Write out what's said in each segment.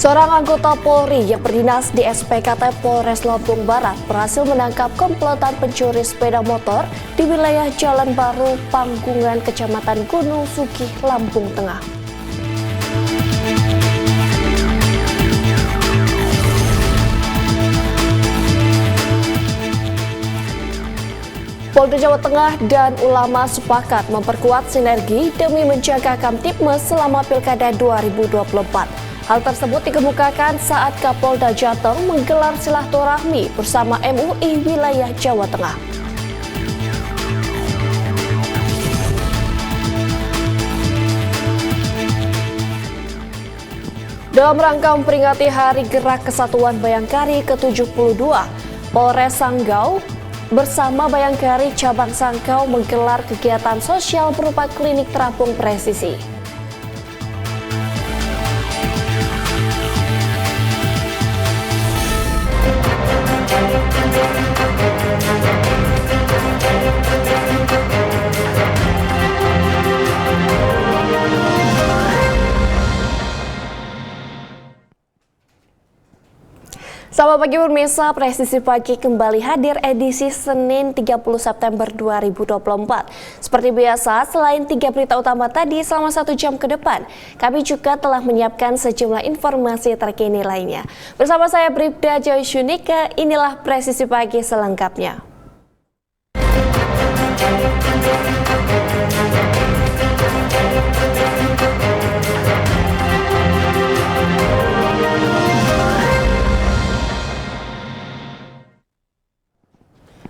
Seorang anggota Polri yang berdinas di SPKT Polres Lampung Barat berhasil menangkap komplotan pencuri sepeda motor di wilayah Jalan Baru, Panggungan, Kecamatan Gunung Sugih, Lampung Tengah. Polda Jawa Tengah dan ulama sepakat memperkuat sinergi demi menjaga Kamtibmas selama Pilkada 2024. Hal tersebut dikemukakan saat Kapolda Jateng menggelar silaturahmi bersama MUI wilayah Jawa Tengah. Dalam rangka memperingati Hari Gerak Kesatuan Bayangkari ke-72, Polres Sanggau bersama Bayangkari Cabang Sanggau menggelar kegiatan sosial berupa klinik terapung presisi. Selamat pagi pemirsa, Presisi Pagi kembali hadir edisi Senin 30 September 2024. Seperti biasa, selain 3 berita utama tadi selama 1 jam ke depan, kami juga telah menyiapkan sejumlah informasi terkini lainnya. Bersama saya Bribda Joy Shunika, inilah Presisi Pagi selengkapnya.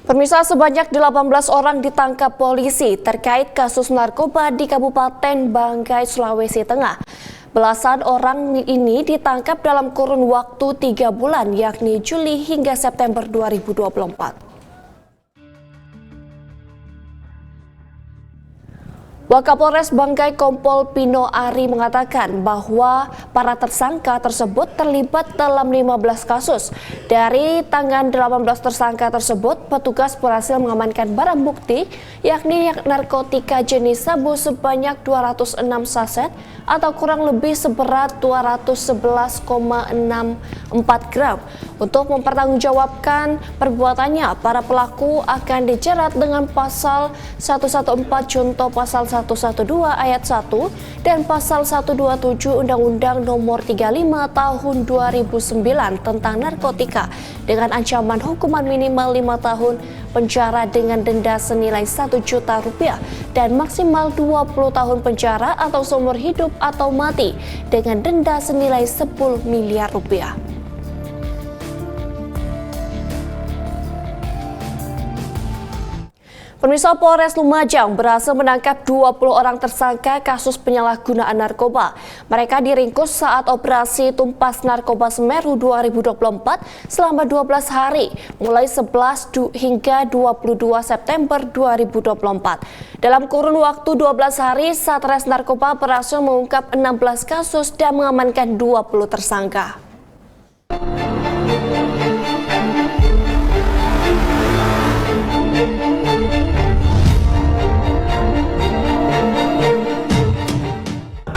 Pemirsa, sebanyak 18 orang ditangkap polisi terkait kasus narkoba di Kabupaten Banggai, Sulawesi Tengah. Belasan orang ini ditangkap dalam kurun waktu 3 bulan, yakni Juli hingga September 2024. Wakapolres Banggai Kompol Pino Ari mengatakan bahwa para tersangka tersebut terlibat dalam 15 kasus. Dari tangan 18 tersangka tersebut, petugas berhasil mengamankan barang bukti yakni narkotika jenis sabu sebanyak 206 saset atau kurang lebih seberat 211,64 gram. Untuk mempertanggungjawabkan perbuatannya, para pelaku akan dijerat dengan pasal 114 junto pasal 112 ayat 1 dan pasal 127 Undang-Undang Nomor 35 Tahun 2009 tentang narkotika dengan ancaman hukuman minimal 5 tahun penjara dengan denda senilai 1 juta rupiah dan maksimal 20 tahun penjara atau seumur hidup atau mati dengan denda senilai 10 miliar rupiah. Pemirsa, Polres Lumajang berhasil menangkap 20 orang tersangka kasus penyalahgunaan narkoba. Mereka diringkus saat operasi Tumpas Narkoba Semeru 2024 selama 12 hari, mulai 11 hingga 22 September 2024. Dalam kurun waktu 12 hari, Satres Narkoba berhasil mengungkap 16 kasus dan mengamankan 20 tersangka.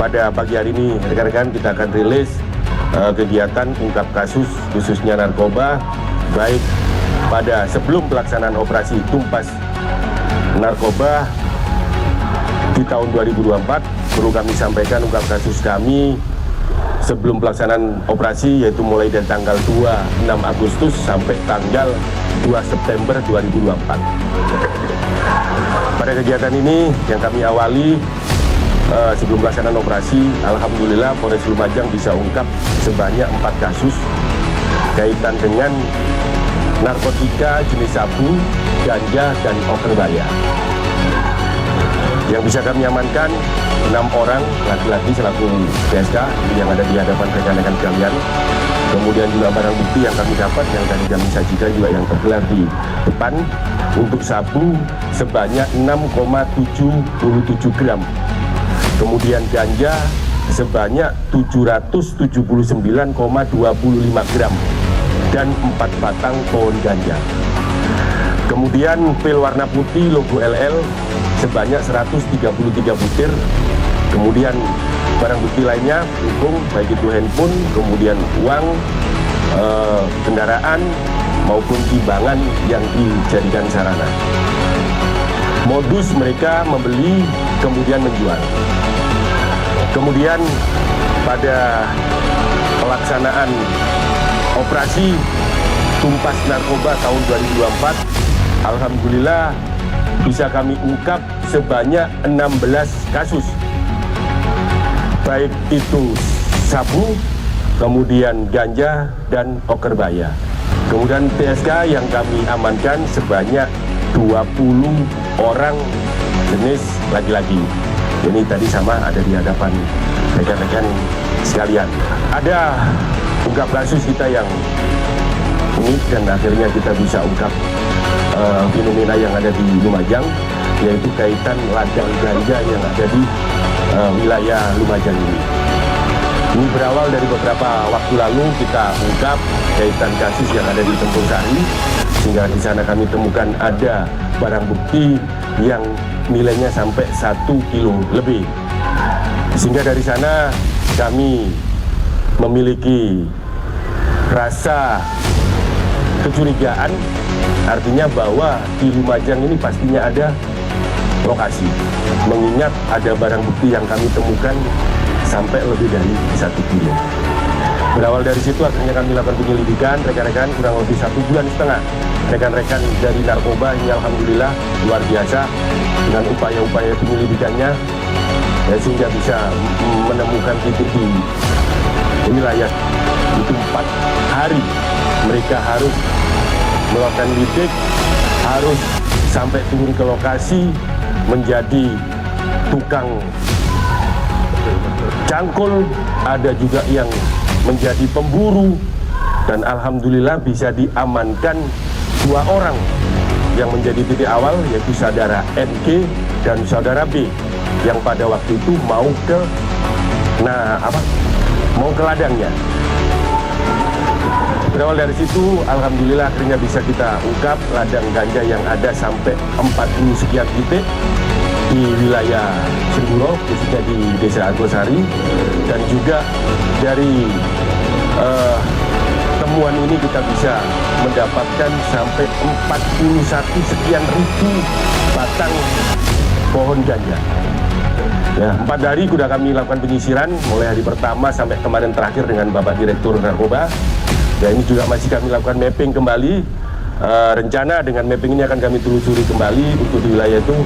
Pada pagi hari ini, rekan-rekan, kita akan rilis kegiatan ungkap kasus khususnya narkoba, baik pada sebelum pelaksanaan operasi Tumpas Narkoba di tahun 2024, perlu kami sampaikan ungkap kasus kami sebelum pelaksanaan operasi, yaitu mulai dari tanggal 26 Agustus sampai tanggal 2 September 2024. Pada kegiatan ini yang kami awali sebelum pelaksanaan operasi, alhamdulillah Polres Lumajang bisa ungkap sebanyak 4 kasus kaitan dengan narkotika jenis sabu, ganja, dan okerbaya. Yang bisa kami amankan 6 orang laki-laki selaku PSK yang ada di hadapan rekan-rekan sekalian. Kemudian juga barang bukti yang kami dapat yang tadi kami sajikan juga yang tergelar di depan untuk sabu sebanyak 6,77 gram. Kemudian ganja sebanyak 779,25 gram dan 4 batang pohon ganja. Kemudian pil warna putih logo LL sebanyak 133 butir. Kemudian barang bukti lainnya pendukung, baik itu handphone, kemudian uang, kendaraan maupun timbangan yang dijadikan sarana. Modus mereka membeli kemudian menjual. Kemudian pada pelaksanaan operasi tumpas narkoba tahun 2024, alhamdulillah bisa kami ungkap sebanyak 16 kasus. Baik itu sabu, kemudian ganja dan okerbaya. Kemudian TSK yang kami amankan sebanyak 20 orang jenis laki-laki. Ini tadi sama ada di hadapan rekan-rekan sekalian. Ada ungkap kasus kita yang unik dan akhirnya kita bisa ungkap fenomena yang ada di Lumajang, yaitu kaitan ladang ganja yang ada di wilayah Lumajang ini. Ini berawal dari beberapa waktu lalu kita ungkap kaitan kasus yang ada di Tempur Sari, sehingga di sana kami temukan ada barang bukti yang nilainya sampai 1 kilo lebih. Sehingga dari sana kami memiliki rasa kecurigaan, artinya bahwa di Lumajang ini pastinya ada lokasi, mengingat ada barang bukti yang kami temukan sampai lebih dari 1 kilo. Berawal dari situ akhirnya kami lakukan penyelidikan, rekan-rekan kurang lebih 1,5 bulan. Rekan-rekan dari narkoba ini alhamdulillah luar biasa dengan upaya-upaya penyelidikannya, ya, sehingga bisa menemukan titik di wilayah itu 4 hari. Mereka harus melakukan lidik, harus sampai turun ke lokasi menjadi tukang cangkul, ada juga yang menjadi pemburu, dan alhamdulillah bisa diamankan 2 orang yang menjadi titik awal, yaitu saudara NG dan saudara B yang pada waktu itu mau ke ladangnya. Berawal dari situ alhamdulillah akhirnya bisa kita ungkap ladang ganja yang ada sampai 40 sekian titik di wilayah Senduro, khususnya di Desa Argosari, dan juga dari temuan ini kita bisa mendapatkan sampai 41 sekian ribu batang pohon ganja. Ya, 4 hari sudah kami lakukan penyisiran, mulai hari pertama sampai kemarin terakhir dengan Bapak Direktur Narkoba. Ya, ini juga masih kami lakukan mapping kembali. Rencana dengan mapping ini akan kami telusuri kembali untuk di wilayah itu,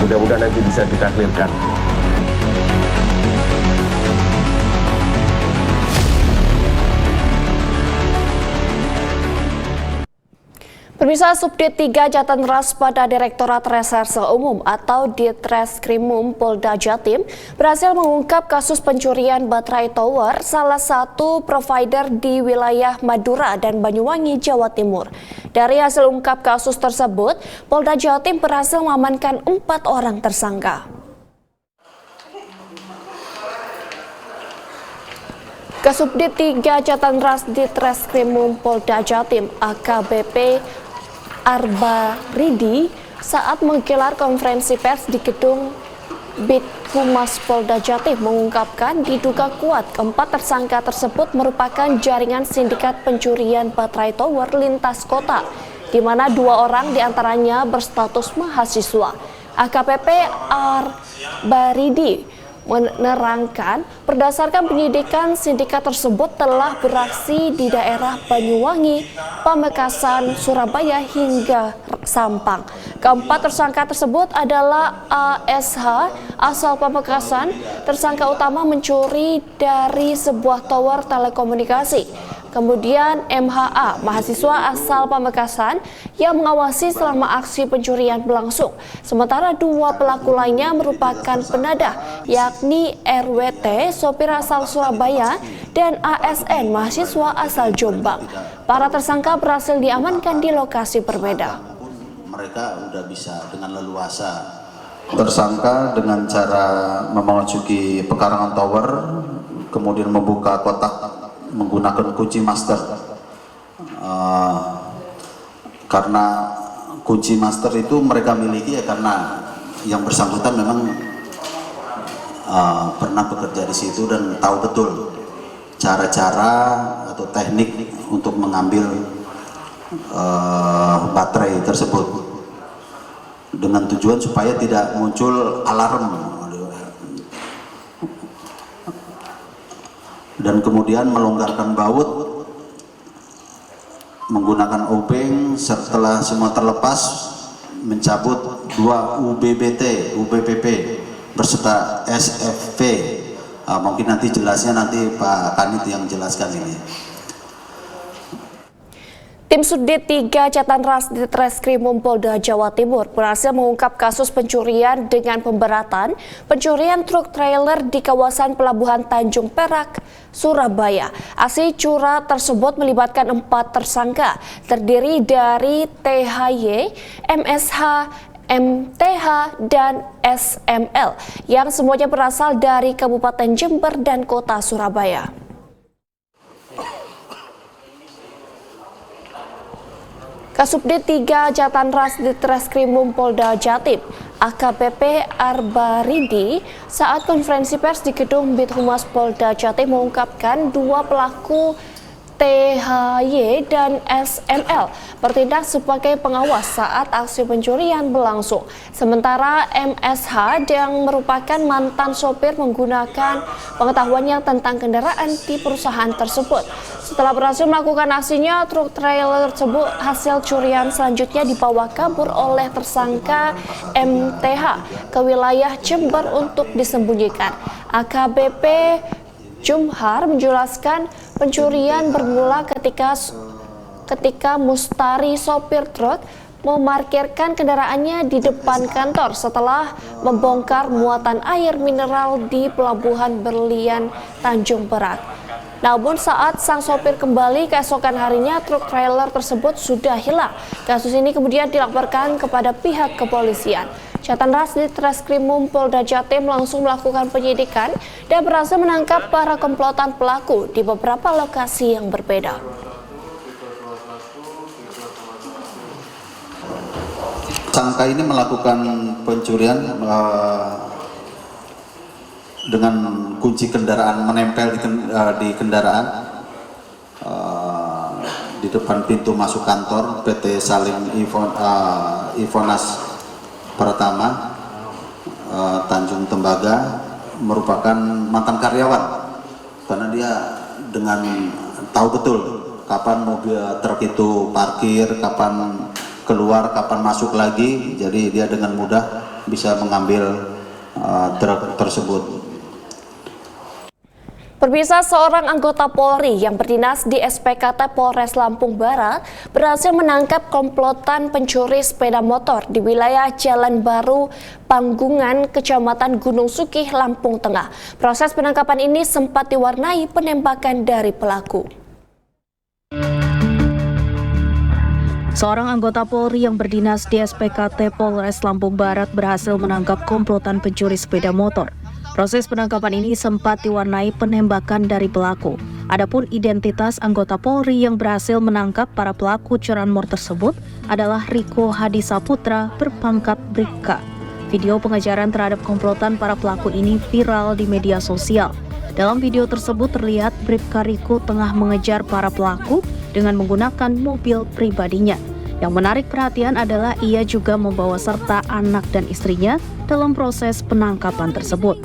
mudah-mudahan nanti bisa kita clearkan. Pemirsa, Subdit 3 Jatanras pada Direktorat Reserse Umum atau Ditreskrimum Polda Jatim berhasil mengungkap kasus pencurian baterai tower salah satu provider di wilayah Madura dan Banyuwangi, Jawa Timur. Dari hasil ungkap kasus tersebut, Polda Jatim berhasil mengamankan 4 orang tersangka. Kasubdit 3 Jatanras Ditreskrimum Polda Jatim AKBP Arbaridi saat menggelar konferensi pers di gedung Bid Humas Polda Jatim mengungkapkan diduga kuat keempat tersangka tersebut merupakan jaringan sindikat pencurian baterai tower lintas kota, di mana 2 orang diantaranya berstatus mahasiswa. AKBP Arbaridi menerangkan berdasarkan penyidikan sindikat tersebut telah beraksi di daerah Banyuwangi, Pamekasan, Surabaya hingga Sampang. Keempat tersangka tersebut adalah ASH asal Pamekasan, tersangka utama mencuri dari sebuah tower telekomunikasi. Kemudian MHA, mahasiswa asal Pamekasan yang mengawasi selama aksi pencurian berlangsung. Sementara 2 pelaku lainnya merupakan penadah, yakni RWT, sopir asal Surabaya, dan ASN, mahasiswa asal Jombang. Para tersangka berhasil diamankan di lokasi berbeda. Mereka sudah bisa dengan leluasa. Tersangka dengan cara memasuki pekarangan tower, kemudian membuka kotak menggunakan kunci master, karena kunci master itu mereka miliki ya karena yang bersangkutan memang pernah bekerja di situ dan tahu betul cara-cara atau teknik untuk mengambil baterai tersebut dengan tujuan supaya tidak muncul alarm dan kemudian melonggarkan baut menggunakan obeng. Setelah semua terlepas, mencabut 2 UBPP berserta SFV. Mungkin nanti jelasnya nanti Pak Kanit yang jelaskan ini. Tim Sudit 3 Jatanras di Treskrimum Polda Jawa Timur berhasil mengungkap kasus pencurian dengan pemberatan pencurian truk trailer di kawasan Pelabuhan Tanjung Perak, Surabaya. Aksi curi tersebut melibatkan 4 tersangka, terdiri dari THY, MSH, MTH, dan SML, yang semuanya berasal dari Kabupaten Jember dan Kota Surabaya. Kasubdit 3 Jatanras di Treskrimum Polda Jatim, AKBP Arbaridi, saat konferensi pers di gedung Bithumas Polda Jatim mengungkapkan 2 pelaku THY dan SML bertindak sebagai pengawas saat aksi pencurian berlangsung. Sementara MSH yang merupakan mantan sopir menggunakan pengetahuannya tentang kendaraan di perusahaan tersebut. Setelah berhasil melakukan aksinya, truk trailer tersebut hasil curian selanjutnya dibawa kabur oleh tersangka MTH ke wilayah Jember untuk disembunyikan. AKBP Jumhar menjelaskan pencurian bermula ketika Mustari sopir truk memarkirkan kendaraannya di depan kantor setelah membongkar muatan air mineral di Pelabuhan Berlian Tanjung Perak. Namun saat sang sopir kembali keesokan harinya, truk trailer tersebut sudah hilang. Kasus ini kemudian dilaporkan kepada pihak kepolisian. Jatanras di Treskrimum Polda Jatim langsung melakukan penyidikan dan berhasil menangkap para komplotan pelaku di beberapa lokasi yang berbeda. Tersangka ini melakukan pencurian dengan kunci kendaraan menempel di kendaraan di depan pintu masuk kantor PT Salim Ivonas Pratama Tanjung Tembaga, merupakan mantan karyawan, karena dia dengan tahu betul kapan mobil truk itu parkir, kapan keluar, kapan masuk lagi, jadi dia dengan mudah bisa mengambil truk tersebut. Pemirsa, seorang anggota Polri yang berdinas di SPKT Polres Lampung Barat berhasil menangkap komplotan pencuri sepeda motor di wilayah Jalan Baru, Panggungan, Kecamatan Gunung Sugih, Lampung Tengah. Proses penangkapan ini sempat diwarnai penembakan dari pelaku. Seorang anggota Polri yang berdinas di SPKT Polres Lampung Barat berhasil menangkap komplotan pencuri sepeda motor. Proses penangkapan ini sempat diwarnai penembakan dari pelaku. Adapun identitas anggota Polri yang berhasil menangkap para pelaku curanmor tersebut adalah Riko Hadi Saputra berpangkat Bribka. Video pengejaran terhadap komplotan para pelaku ini viral di media sosial. Dalam video tersebut terlihat Bribka Riko tengah mengejar para pelaku dengan menggunakan mobil pribadinya. Yang menarik perhatian adalah ia juga membawa serta anak dan istrinya dalam proses penangkapan tersebut.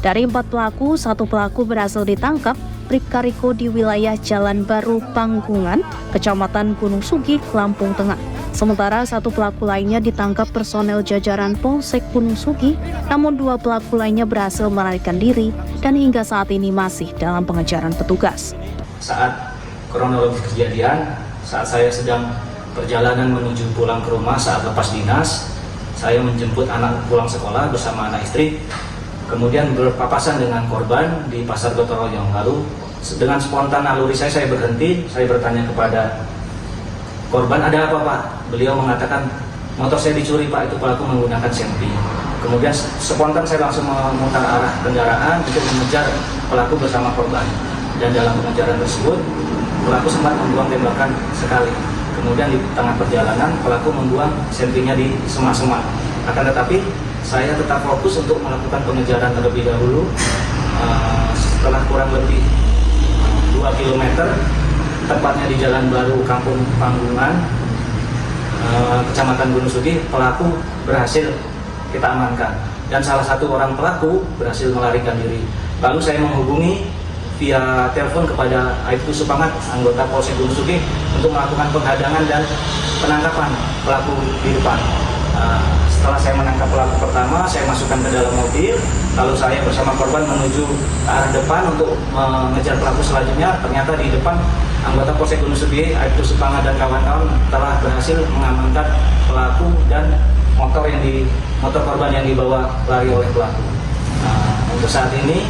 Dari 4 pelaku, 1 pelaku berhasil ditangkap, Bribka Riko di wilayah Jalan Baru Panggungan, Kecamatan Gunung Sugih, Lampung Tengah. Sementara 1 pelaku lainnya ditangkap personel jajaran Polsek Gunung Sugih, namun 2 pelaku lainnya berhasil melarikan diri dan hingga saat ini masih dalam pengejaran petugas. Saat kronologi kejadian, saat saya sedang perjalanan menuju pulang ke rumah saat lepas dinas, saya menjemput anak pulang sekolah bersama anak istri. Kemudian berpapasan dengan korban di Pasar Gotong Royong. Lalu dengan spontan naluri saya berhenti, saya bertanya kepada korban, ada apa Pak? Beliau mengatakan, motor saya dicuri Pak, itu pelaku menggunakan senpi. Kemudian spontan saya langsung memutar arah kendaraan untuk mengejar pelaku bersama korban. Dan dalam pengejaran tersebut, pelaku sempat membuang tembakan sekali. Kemudian di tengah perjalanan, pelaku membuang senpinya di semak-semak. Akan tetapi saya tetap fokus untuk melakukan pengejaran terlebih dahulu. Setelah kurang lebih 2 km, tepatnya di Jalan Baru Kampung Panggungan, Kecamatan Gunung Sugi, pelaku berhasil kita amankan. Dan salah satu orang pelaku berhasil melarikan diri. Lalu saya menghubungi via telepon kepada Aibtu Supangat, anggota Polsek Gunung Sugi, untuk melakukan penghadangan dan penangkapan pelaku di depan. Setelah saya menangkap pelaku pertama, saya masukkan ke dalam mobil, lalu saya bersama korban menuju ke arah depan untuk mengejar pelaku selanjutnya. Ternyata di depan anggota Polsek Gunung Sugi, Aibtu Supangat dan kawan-kawan telah berhasil mengamankan pelaku dan motor korban yang dibawa lari oleh pelaku. Untuk saat ini,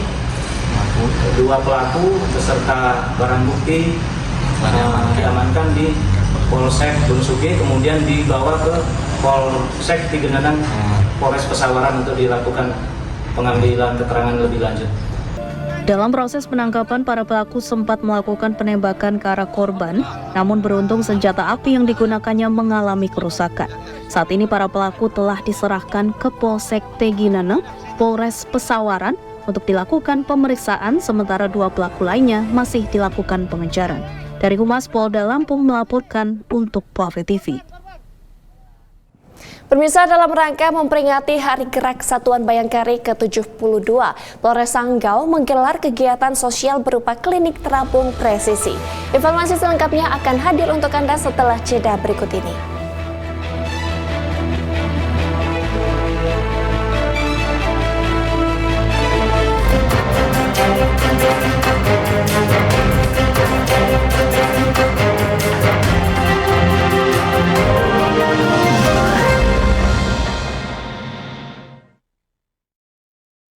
2 pelaku beserta barang bukti diamankan di Polsek Gunung Sugi, kemudian dibawa ke Polsek Tigenanang, Polres Pesawaran untuk dilakukan pengambilan keterangan lebih lanjut. Dalam proses penangkapan, para pelaku sempat melakukan penembakan ke arah korban, namun beruntung senjata api yang digunakannya mengalami kerusakan. Saat ini para pelaku telah diserahkan ke Polsek Tigenanang, Polres Pesawaran untuk dilakukan pemeriksaan, sementara 2 pelaku lainnya masih dilakukan pengejaran. Dari Humas Polda Lampung melaporkan untuk Polri TV. Pemirsa, dalam rangka memperingati Hari Gerak Satuan Bayangkari ke-72, Polres Sanggau menggelar kegiatan sosial berupa klinik terapung presisi. Informasi selengkapnya akan hadir untuk Anda setelah jeda berikut ini.